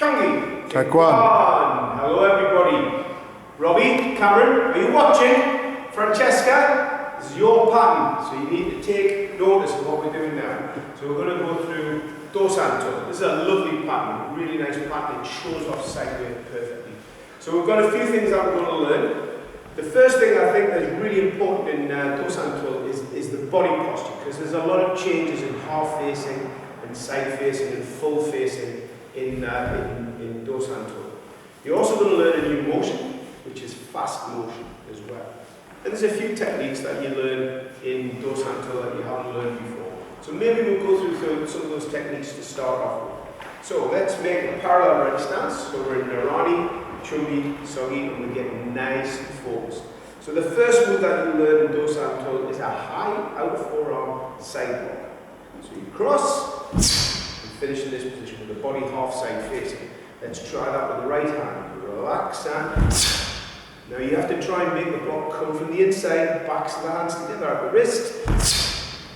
Changi. Take one. Hello everybody. Robbie, Cameron, are you watching? Francesca, this is your pattern, so you need to take notice of what we're doing now. So we're going to go through dos anto. This is a lovely pattern, really nice pattern. It shows off sideways perfectly. So we've got a few things that we're going to learn. The first thing I think that's really important in dos anto is the body posture, because there's a lot of changes in half facing and side facing and full facing in dos anto. You're also going to learn a new motion, which is fast motion as well. And there's a few techniques that you learn in dos anto that you haven't learned before. So maybe we'll go through some of those techniques to start off with. So let's make a parallel ready stance. So we're in Narani, Chumbi, Sogi, and we're getting nice and focused. So the first move that you learn in dos anto is a high out forearm side block. So you cross and finish in this position with the body half side facing. Let's try that with the right hand. Relax and now you have to try and make the block come from the inside, backs of the hands together at the wrist.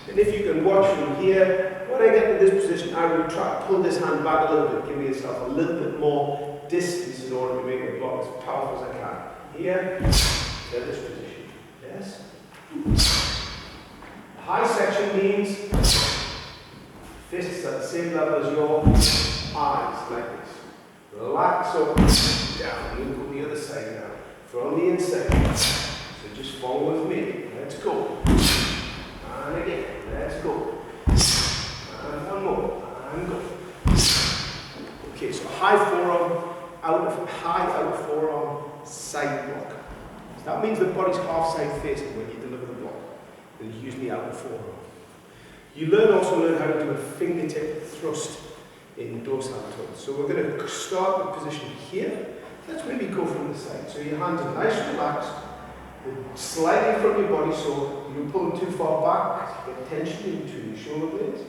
And if you can watch from here, when I get to this position, I will try to pull this hand back a little bit, give yourself a little bit more distance in order to make the block as powerful as I can. Here, to this position. Yes? The high section means fists at the same level as your eyes, like this. Relax up, down, look on the other side now. From the inside. So just follow with me. Let's go. And again. Let's go. And one more. And go. Okay, so high out forearm side block. So that means the body's half side facing when you deliver the block. Then you use the outer forearm. You also learn how to do a fingertip thrust in dos anto. So we're going to start the position here. Let's maybe go from the side. So your hands are nice and relaxed, slightly from your body, so you don't pull them too far back, get tension into your shoulder blades.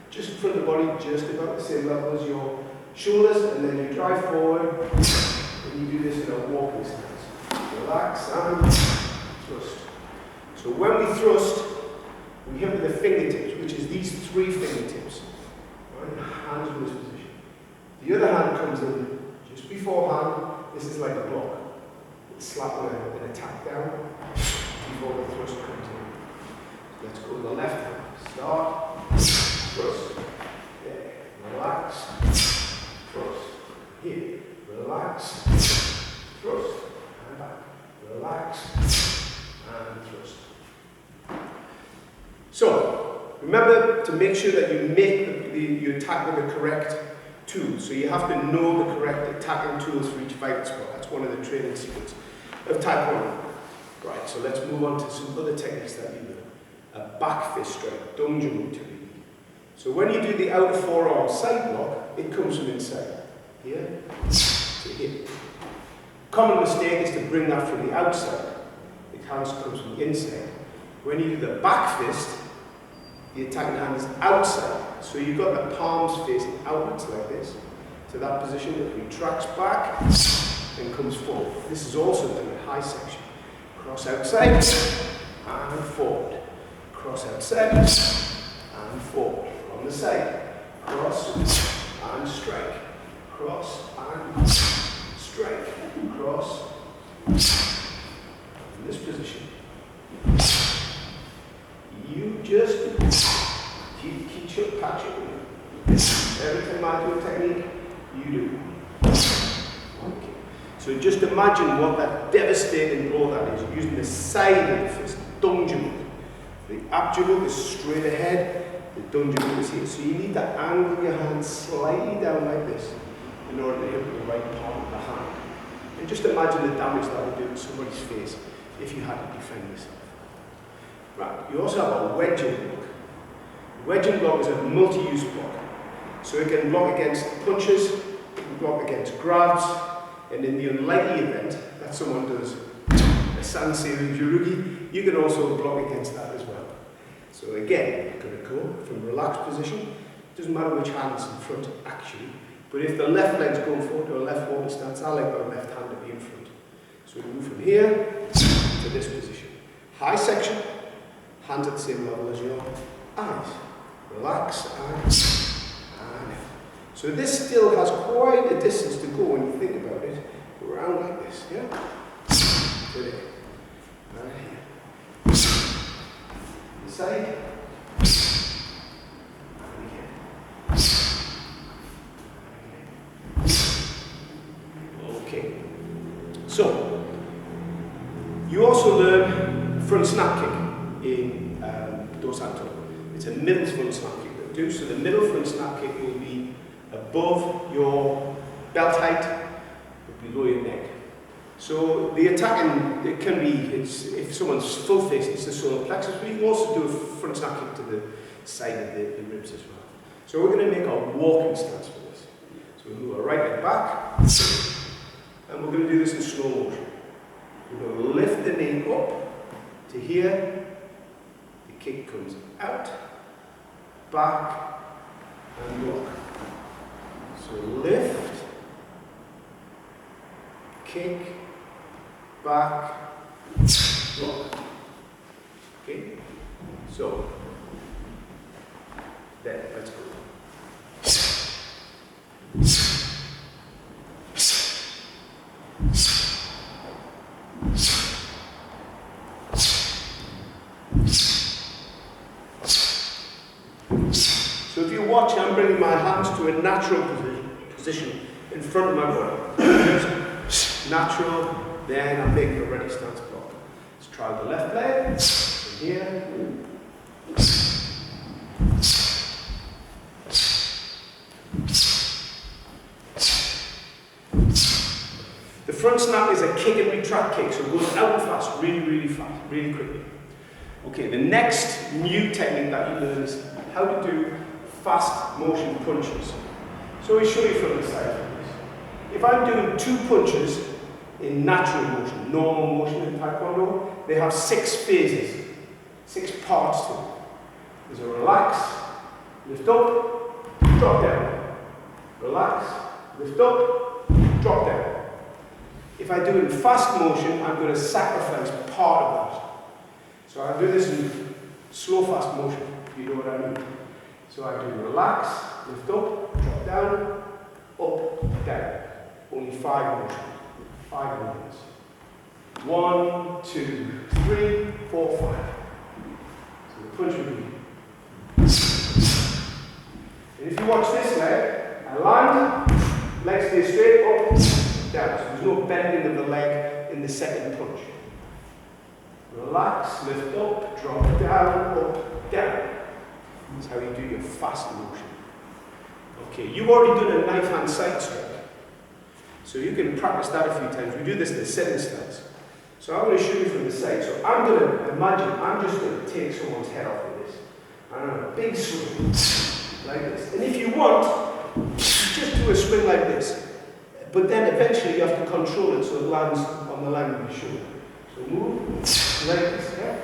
Just from the body, just about the same level as your shoulders, and then you drive forward, and you do this in a walking stance. Relax and thrust. So when we thrust, we hit with the fingertips, which is these three fingertips. Right? Hands in this position. The other hand comes in just beforehand. This is like a block. It's slap an attack down before the thrust comes in. Let's go to the left hand. Start, thrust, there, relax, thrust, here, relax, thrust, and back, relax, and thrust. So, remember to make sure that you make you attack with the correct tools. So you have to know the correct attacking tools for each vital spot. That's one of the training secrets of Taekwondo. Right, so let's move on to some other techniques that you learn. A back fist strike, dongjumbo technique. So when you do the outer forearm side block, it comes from inside. Here to here. Common mistake is to bring that from the outside. It comes from the inside. When you do the back fist, the attacking hand is outside. So you've got the palms facing outwards like this. To that position that retracts back and comes forward. This is also done in high section. Cross outside and forward. Cross outside and forward. From the side. Cross and strike. Cross and strike. Cross. In this position. You just keep patching. Every time I do a technique, you do. Okay. So just imagine what that devastating blow that is, using the side of the fist, dongjumbo. The abjumbo is straight ahead, the dongjumbo is here. So you need to angle your hand slightly down like this in order to hit with the right palm of the hand. And just imagine the damage that would do to somebody's face if you had to defend yourself. Right, you also have a wedging block. Wedging block is a multi-use block. So it can block against punches, it can block against grabs, and in the unlikely event that someone does a Sansei Jurugi, you can also block against that as well. So again, you're going to go from relaxed position. It doesn't matter which hand's in front actually, but if the left leg's going forward to a left walking stance, I like my left hand to be in front. So we move from here to this position. High section, hands at the same level as your eyes. Relax and So this still has quite a distance to go when you think about it. Around like this, yeah? To there. Right here. Inside. And again. Okay. So, you also learn front snap kick in dos santo. It's a middle front snap kick that we do. So the middle front snap kick will be above your belt height, but below your neck. So the attacking, it can be, if someone's full face, it's the solar plexus, but you can also do a front snap kick to the side of the ribs as well. So we're going to make our walking stance for this. So we'll move our right leg back, and we're going to do this in slow motion. We're going to lift the knee up to here, the kick comes out, back, and walk. So lift, kick, back, walk. Okay? So, there, let's go. So if you watch, I'm bringing my hands to a natural position in front of my body. Natural, then I'm making a ready stance block. Let's try the left leg, from here. The front snap is a kick and retract kick, so it goes out and fast, really fast, really quickly. Okay, the next new technique that you learn is how to do fast motion punches. So we show you from the side like this. If I'm doing 2 punches in natural motion, normal motion in Taekwondo, they have 6 phases, 6 parts to it. There's a relax, lift up, drop down. Relax, lift up, drop down. If I do it in fast motion, I'm going to sacrifice part of that. So I do this in slow fast motion, if you know what I mean. So I do relax, lift up, drop down, up, down. Only 5 motions. 5 movements. 1, 2, 3, 4, 5. So the punch will be. And if you watch this leg, I land, leg stays straight, up, down. So there's no bending of the leg in the second punch. Relax, lift up, drop down, up, down. That's how you do your fast motion. Okay, you've already done a knife hand side strike. So you can practice that a few times. We do this in the sitting stance. So I'm going to show you from the side. So I'm going to imagine, I'm just going to take someone's head off with this. And I'm a big swing, like this. And if you want, just do a swing like this. But then eventually you have to control it so it lands on the line of your shoulder. So move, like this, yeah?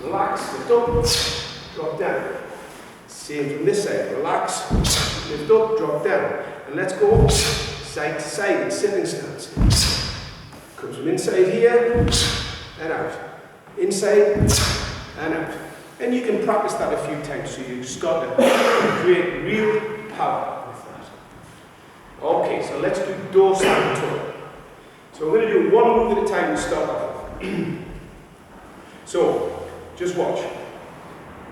Relax, lift up, drop down. Same from this side. Relax, lift up, drop down. And let's go side to side in sitting stance. Comes from inside here and out. Inside and out. And you can practice that a few times so you start to create real power with that. Okay, so let's do dos santo. So we're going to do one move at a time to start off. So, just watch.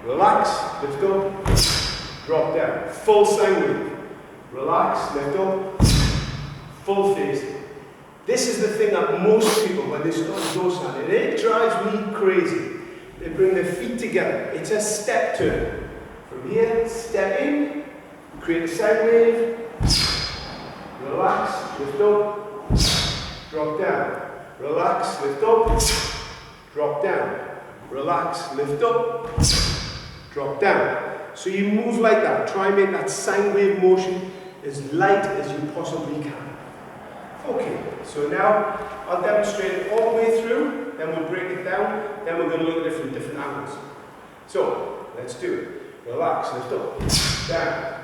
Relax, lift up, drop down. Full sine wave. Relax, lift up, full face. This is the thing that most people, when they start dos santo, and it drives me crazy. They bring their feet together. It's a step turn. From here, step in, create a sine wave, relax, lift up, drop down. Relax, lift up, drop down. Relax, lift up, drop down. So you move like that. Try and make that sine wave motion as light as you possibly can. Okay, so now I'll demonstrate it all the way through, then we'll break it down, then we're going to look at it from different angles. So, let's do it. Relax, lift up, down.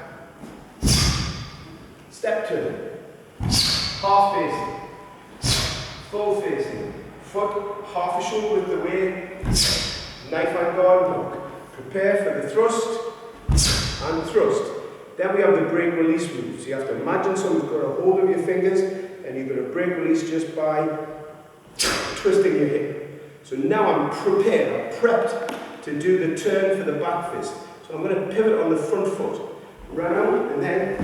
Step turn. Half facing. Full facing. Foot half a shoulder width away. Knife and guard walk. Prepare for the thrust and the thrust. Then we have the break release move. So you have to imagine someone's got a hold of your fingers and you're going to break release just by twisting your hip. So now I'm prepared, I'm prepped to do the turn for the back fist. So I'm going to pivot on the front foot, round, and then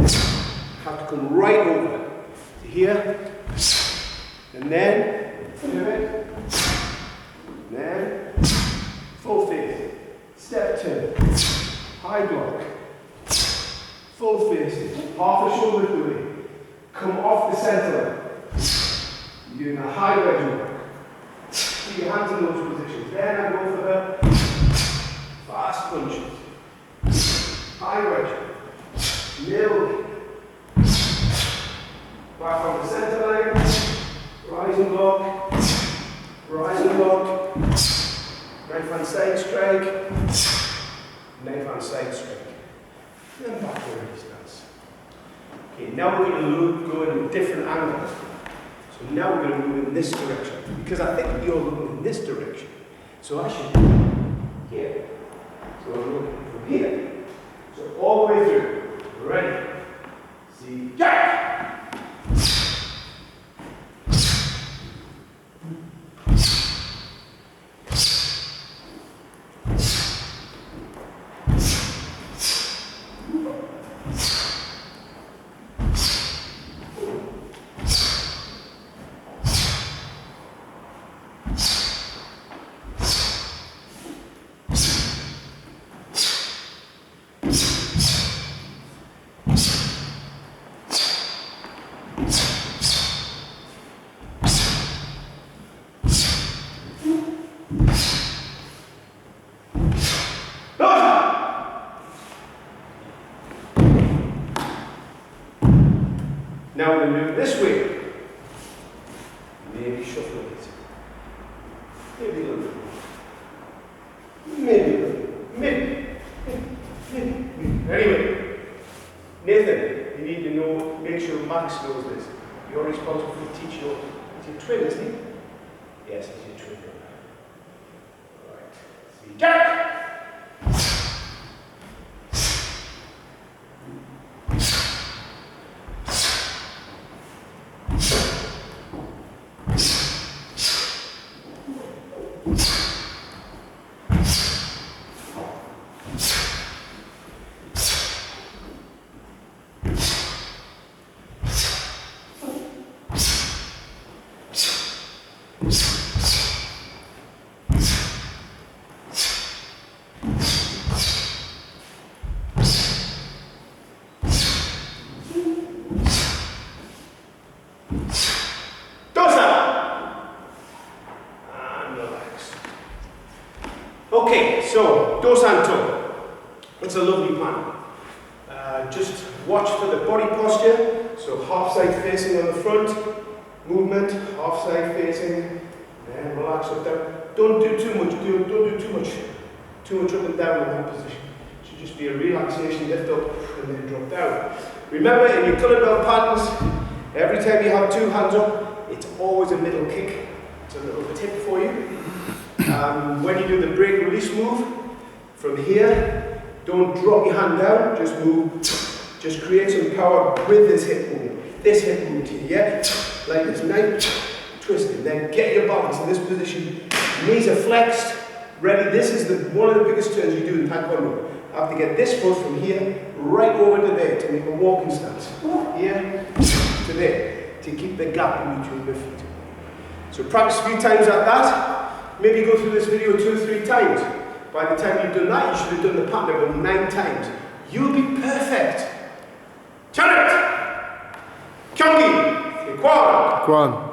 have to come right over to here, and then pivot, and then full face, step turn, high block, full face, half the shoulders away, come off the centre, you're doing a high wedge work. Keep your hands in those positions. Then I go for the fast punches, high wedge, middle, back on the centre line, rise and lock, right hand side strike, left hand side strike, then back to ready stance. Okay, now we're going to go in different angles. So now we're going to move in this direction, because I think you're looking in this direction. So I should be here. So I'm looking from here. So all the way through. Ready? See, jack! Now we're going to do it this way. Maybe shuffle it. Maybe a little bit. Maybe a little bit. Maybe. Anyway, Nathan, you need to know, make sure Max knows this. You're responsible for teaching your, it's your twin, isn't he? Yes, it's your twin. Alright. See, Jack! Okay, so dosanto. It's a lovely plan. Just watch for the body posture. So half side facing on the front, movement, half side facing, then relax up down. Don't do too much. Don't do too much up and down in that position. It should just be a relaxation, lift up and then drop down. Remember, in your colored belt patterns, every time you have two hands up, it's always a middle kick. It's a little tip for you. When you do the break release move, from here, don't drop your hand down, just move, just create some power with this hip movement here, yeah? Like this, nice, twisting, then get your balance in this position, knees are flexed, ready, this is one of the biggest turns you do in Taekwondo. I have to get this foot from here, right over to there, to make a walking stance, here, to there, to keep the gap in between the feet. So practice a few times like that. Maybe go through this video 2 or 3 times. By the time you've done that, you should have done the pattern about 9 times. You'll be perfect. Challenge! Chunky! Kwan!